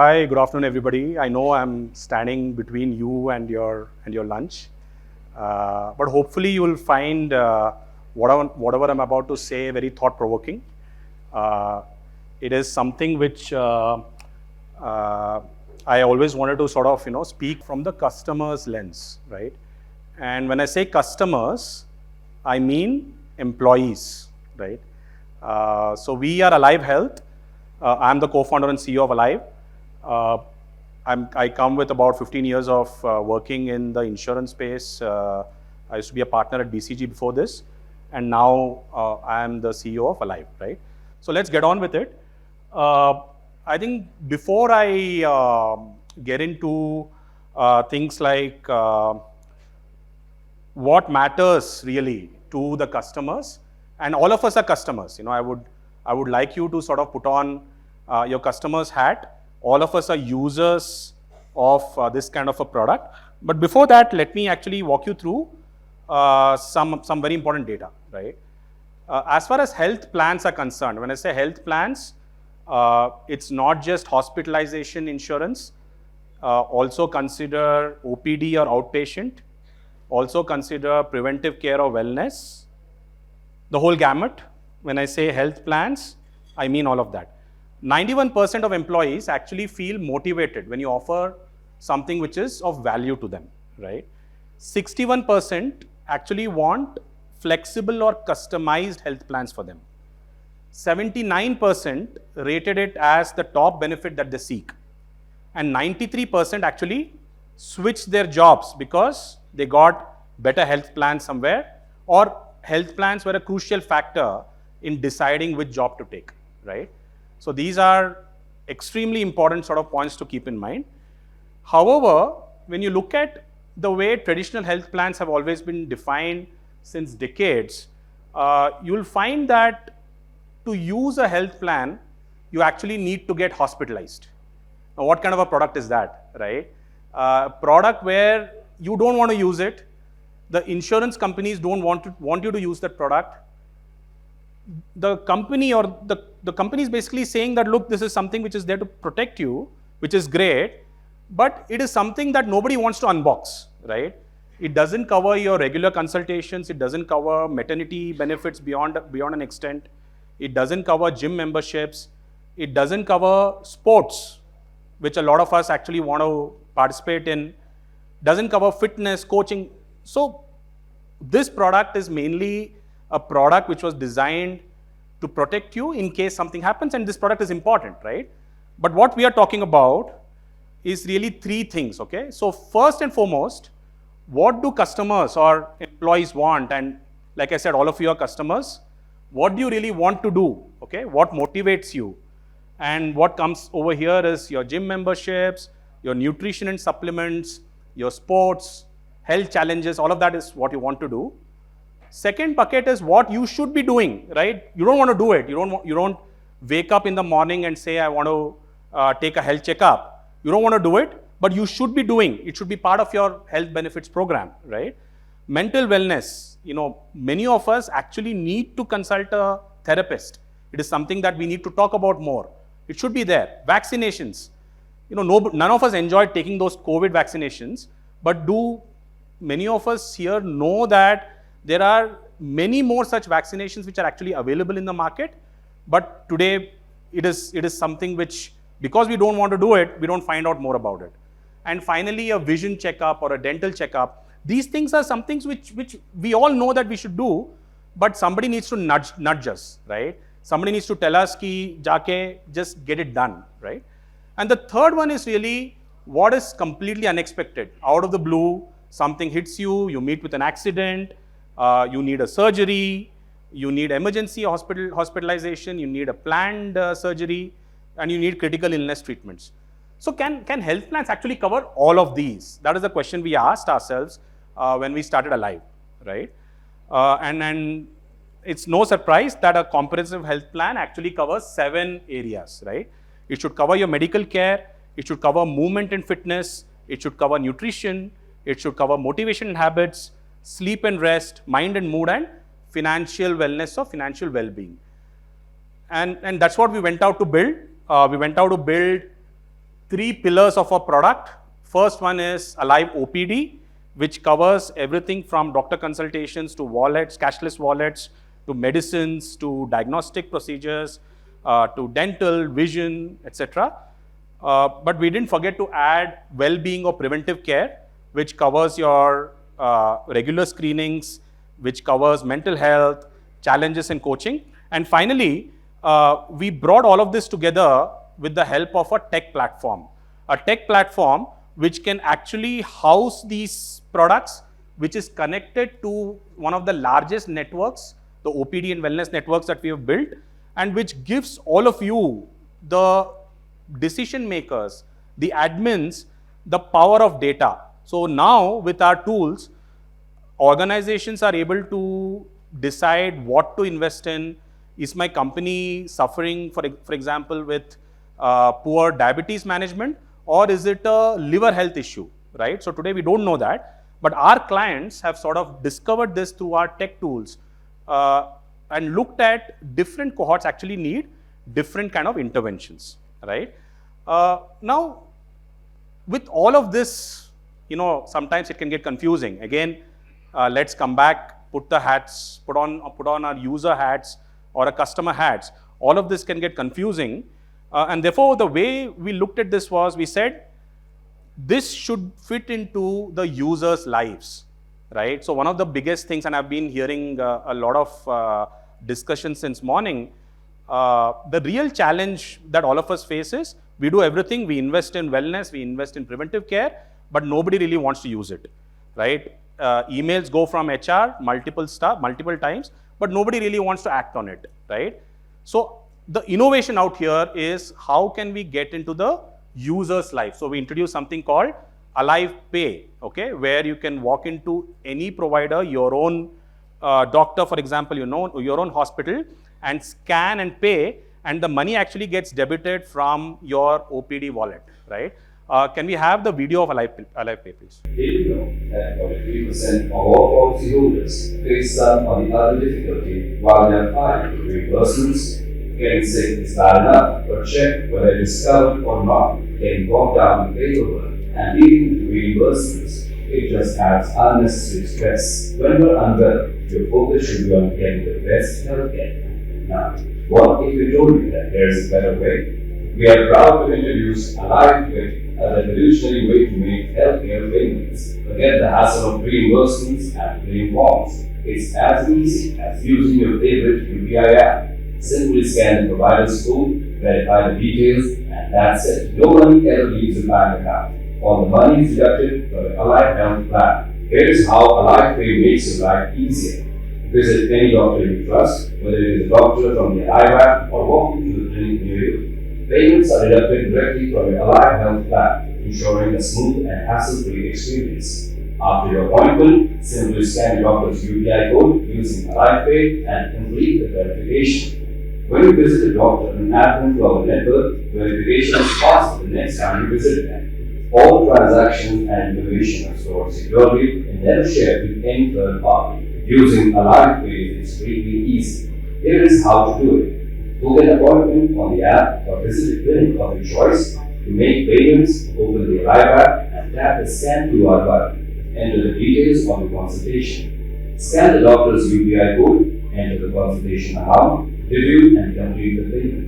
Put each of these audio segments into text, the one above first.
Hi, good afternoon, everybody. I know I'm standing between you and your lunch, but hopefully you will find whatever I'm about to say very thought-provoking. It is something which I always wanted to sort of speak from the customer's lens, right? And when I say customers, I mean employees, right? So we are Alyve Health. I'm the co-founder and CEO of Alyve. I come with about 15 years of working in the insurance space. I used to be a partner at BCG before this, and now I am the CEO of Alyve, right? So let's get on with it. I think before I get into things like what matters really to the customers, and all of us are customers. I would like you to sort of put on your customer's hat. All of us are users of this kind of a product. But before that, let me actually walk you through some very important data, right? As far as health plans are concerned, when I say health plans, it's not just hospitalization insurance. Also consider OPD or outpatient. Also consider preventive care or wellness. The whole gamut. When I say health plans, I mean all of that. 91% of employees actually feel motivated when you offer something which is of value to them, right? 61% actually want flexible or customized health plans for them. 79% rated it as the top benefit that they seek. And 93% actually switched their jobs because they got better health plans somewhere, or health plans were a crucial factor in deciding which job to take, right? So these are extremely important sort of points to keep in mind. However, when you look at the way traditional health plans have always been defined since decades, you'll find that to use a health plan, you actually need to get hospitalized. Now, what kind of a product is that, right? A product where you don't want to use it, the insurance companies don't want you to use that product. The company or the company is basically saying that, look, this is something which is there to protect you, which is great, but it is something that nobody wants to unbox, right? It doesn't cover your regular consultations. It doesn't cover maternity benefits beyond an extent. It doesn't cover gym memberships. It doesn't cover sports, which a lot of us actually want to participate in. Doesn't cover fitness, coaching. So this product is mainly a product which was designed to protect you in case something happens, and this product is important, right? But what we are talking about is really three things, okay? So first and foremost, what do customers or employees want? And like I said, all of you are customers. What do you really want to do, okay? What motivates you? And what comes over here is your gym memberships, your nutrition and supplements, your sports, health challenges, all of that is what you want to do. Second bucket is what you should be doing, right? You don't want to do it. You don't wake up in the morning and say, I want to take a health checkup. You don't want to do it, but you should be doing. It should be part of your health benefits program, right? Mental wellness. Many of us actually need to consult a therapist. It is something that we need to talk about more. It should be there. Vaccinations. None of us enjoyed taking those COVID vaccinations, but do many of us here know that there are many more such vaccinations which are actually available in the market, but today it is something which, because we don't want to do it, we don't find out more about it. And finally, a vision checkup or a dental checkup. These things are some things which we all know that we should do, but somebody needs to nudge us, right? Somebody needs to tell us ki jaake just get it done, right? And the third one is really what is completely unexpected. Out of the blue, something hits you, you meet with an accident, you need a surgery, you need emergency hospitalization, you need a planned surgery, and you need critical illness treatments. So can health plans actually cover all of these? That is the question we asked ourselves when we started Alyve, right? And it's no surprise that a comprehensive health plan actually covers 7 areas, right? It should cover your medical care, it should cover movement and fitness, it should cover nutrition, it should cover motivation and habits, sleep and rest, mind and mood, and financial wellness or financial well-being. And that's what we went out to build. We went out to build three pillars of our product. First one is Alyve OPD, which covers everything from doctor consultations to wallets, cashless wallets, to medicines, to diagnostic procedures, to dental, vision, etc. But we didn't forget to add well-being or preventive care, which covers your regular screenings, which covers mental health, challenges and coaching. And finally, we brought all of this together with the help of a tech platform. A tech platform which can actually house these products, which is connected to one of the largest networks, the OPD and wellness networks that we have built, and which gives all of you, the decision makers, the admins, the power of data. So now with our tools, organizations are able to decide what to invest in. Is my company suffering, for example, with poor diabetes management, or is it a liver health issue, right? So today we don't know that, but our clients have sort of discovered this through our tech tools and looked at different cohorts actually need different kind of interventions, right? Now, with all of this, sometimes it can get confusing. Again, let's come back, put on our user hats or a customer hats. All of this can get confusing. And therefore, the way we looked at this was, we said, this should fit into the users' lives, right? So one of the biggest things, and I've been hearing a lot of discussion since morning, the real challenge that all of us face is, we do everything, we invest in wellness, we invest in preventive care, but nobody really wants to use it, right? Emails go from HR multiple times, but nobody really wants to act on it, right? So the innovation out here is, how can we get into the user's life? So we introduced something called Alyve Pay, okay, where you can walk into any provider, your own doctor, for example, your own hospital, and scan and pay, and the money actually gets debited from your OPD wallet, right? Can we have the video of Alyve Pay, please? Did you know that 43% of all policyholders face some or the other difficulty while they are filing for reimbursements? Getting sick is bad enough, but check whether it is covered or not. Getting bogged down with paperwork and leading to reimbursements, it just adds unnecessary stress. When you're unwell, your focus should be on getting the best healthcare. Now, what if we told you that there is a better way? We are proud to introduce Alyve Health, a revolutionary way to make healthcare payments. Forget the hassle of reimbursements and claim forms. It's as easy as using your favorite UPI app. Simply scan the provider's code, verify the details, and that's it. No money ever leaves your bank account. All the money is deducted from the Alyve Health plan. Here is how Alyve Pay makes your life easier. Visit any doctor you trust, whether it is a doctor from the Alyve app or walk into the clinic near you. Payments are deducted directly from your Alyve Health plan, ensuring a smooth and hassle-free experience. After your appointment, simply scan your doctor's UPI code using Alyve Pay and complete the verification. When you visit a doctor and add them to our network, verification is faster the next time you visit them. All transactions and information are stored securely and never shared with any third party. Using Alyve Pay is extremely easy. Here is how to do it. Book an appointment on the app or visit a clinic of your choice. To make payments, open the Alyve app and tap the Scan QR button. Enter the details of your consultation. Scan the doctor's UPI code, enter the consultation amount, review and complete the payment.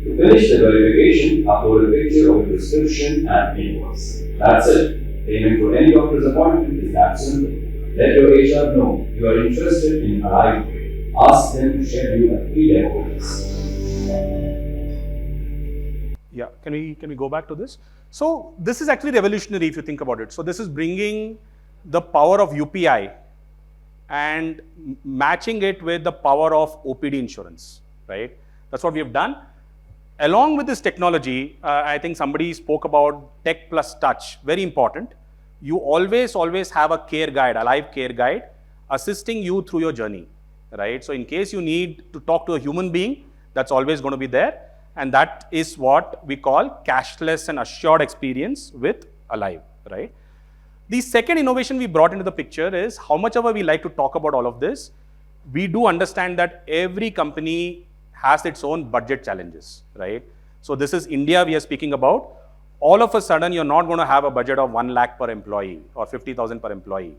To finish the verification, upload a picture of your prescription and invoice. That's it. Payment for any doctor's appointment is that simple. Let your HR know you are interested in Alyve Pay. Ask them to schedule a free demo with us. Yeah, can we go back to this? So this is actually revolutionary if you think about it. So this is bringing the power of UPI and matching it with the power of OPD insurance, right? That's what we have done. Along with this technology, I think somebody spoke about tech plus touch, very important. You always have a care guide, a live care guide, assisting you through your journey, right? So in case you need to talk to a human being, that's always going to be there. And that is what we call cashless and assured experience with Alyve, right? The second innovation we brought into the picture is, how much ever we like to talk about all of this, we do understand that every company has its own budget challenges, right? So this is India we are speaking about. All of a sudden, you're not going to have a budget of 1 lakh per employee or 50,000 per employee.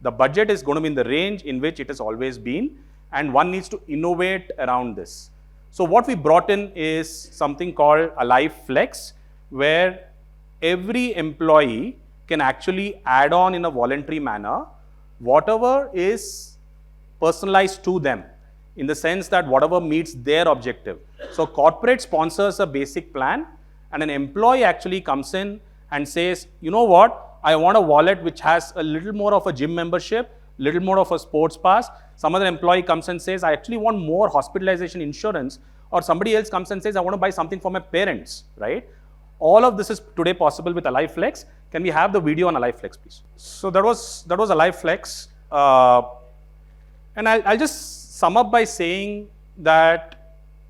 The budget is going to be in the range in which it has always been, and one needs to innovate around this. So what we brought in is something called Alyve Flex, where every employee can actually add on in a voluntary manner whatever is personalized to them, in the sense that whatever meets their objective. So corporate sponsors a basic plan, and an employee actually comes in and says, you know what, I want a wallet which has a little more of a gym membership, little more of a sports pass. Some other employee comes and says, I actually want more hospitalization insurance, or somebody else comes and says, I want to buy something for my parents, right? All of this is today possible with Alyve Flex. Can we have the video on Alyve Flex, please? So that was Alyve Flex. And I'll just sum up by saying that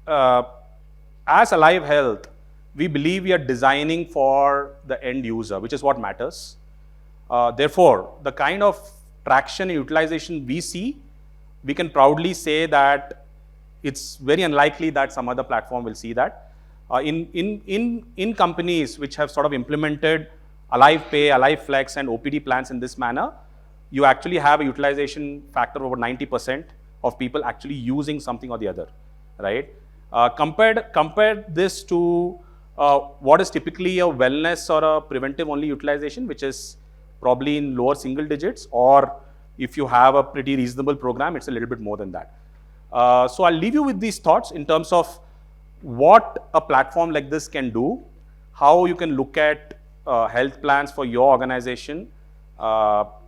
as Alyve Health, we believe we are designing for the end user, which is what matters. Therefore, the kind of traction and utilization we see, we can proudly say that it's very unlikely that some other platform will see that. In companies which have sort of implemented Alyve Pay, Alyve Flex and OPD plans in this manner, you actually have a utilization factor of over 90% of people actually using something or the other, right? Compare this to what is typically a wellness or a preventive only utilization, which is probably in lower single digits, or if you have a pretty reasonable program, it's a little bit more than that. So I'll leave you with these thoughts in terms of what a platform like this can do, how you can look at health plans for your organization,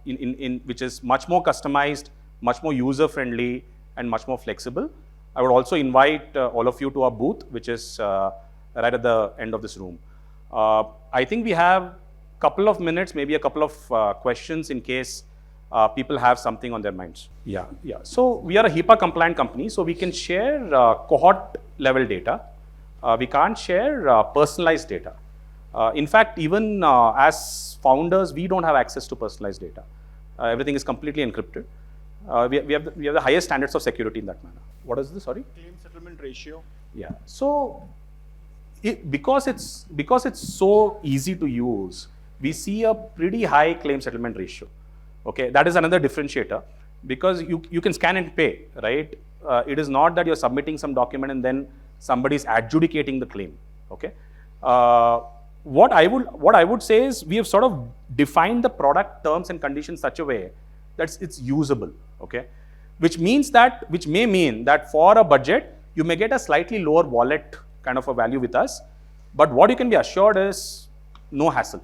which is much more customized, much more user-friendly, and much more flexible. I would also invite all of you to our booth, which is right at the end of this room. I think we have a couple of minutes, maybe a couple of questions in case people have something on their minds. Yeah. So we are a HIPAA compliant company, so we can share cohort level data. We can't share personalized data. In fact, even as founders, we don't have access to personalized data. Everything is completely encrypted. We have the highest standards of security in that manner. What is this? Sorry? Claim settlement ratio. Yeah. So because it's so easy to use, we see a pretty high claim settlement ratio. Okay, that is another differentiator, because you can scan and pay, right? It is not that you're submitting some document and then somebody is adjudicating the claim. Okay. What I would say is we have sort of defined the product terms and conditions such a way that it's usable. Okay, which may mean that for a budget you may get a slightly lower wallet kind of a value with us, but what you can be assured is no hassle.